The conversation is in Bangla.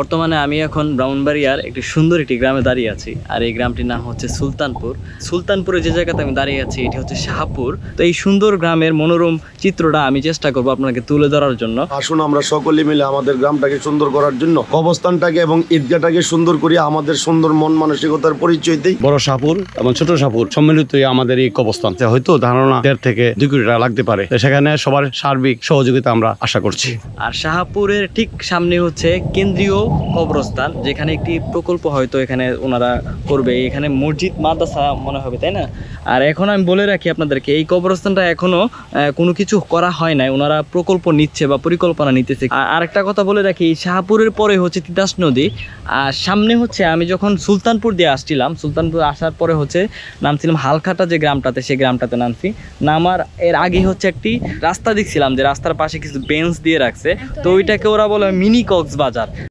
বর্তমানে আমি এখন ব্রাহ্মণবাড়িয়ার একটি সুন্দর একটি গ্রামে দাঁড়িয়ে আছি। আর এই গ্রামটির নাম হচ্ছে সুলতানপুর। সুলতানপুরে যে জায়গাতে আমি দাঁড়িয়ে আছি এটি হচ্ছে শাহপুর। তো এই সুন্দর গ্রামের মনোরম চিত্রটা আমি চেষ্টা করবো আপনাকে তুলে ধরার জন্য। আসুন আমরা সকলে মিলে আমাদের গ্রামটাকে সুন্দর করার জন্য অবস্থানটাকে এবং ঈদগাহটাকে সুন্দর করে আমাদের সুন্দর মন মানসিকতার পরিচয় দিই। বড় শাহপুর এবং ছোট শাহপুর সম্মিলিত আমাদের এই কবরস্থান, হয়তো ধারণা 1.5 থেকে 2 কোটি টাকা লাগতে পারে। সেখানে সবার সার্বিক সহযোগিতা আমরা আশা করছি। আর শাহপুরের ঠিক সামনে হচ্ছে কেন্দ্রীয় কবরস্থান, যেখানে একটি প্রকল্প হয়তো এখানে ওনারা করবে। এখানে মসজিদ মাদ্রাসা মনে হবে, তাই না? আর এখন আমি বলে রাখি আপনাদেরকে, এই কবরস্থানটা এখনো কোনো কিছু করা হয় নাই, ওনারা প্রকল্প নিচ্ছে বা পরিকল্পনা নিতেছে। আর একটা কথা বলে রাখি, শাহপুরের পরে হচ্ছে তিতাস নদী, আর সামনে হচ্ছে আমি যখন সুলতানপুর দিয়ে আসছিলাম, সুলতানপুর আসার পরে হচ্ছে নামছিলাম হালখাটা যে গ্রামটাতে, সেই গ্রামটাতে নামছি। নামার এর আগে হচ্ছে একটি রাস্তা দেখছিলাম, যে রাস্তার পাশে কিছু বেঞ্চ দিয়ে রাখছে, তো ওইটাকে ওরা বলে মিনি কক্সবাজার।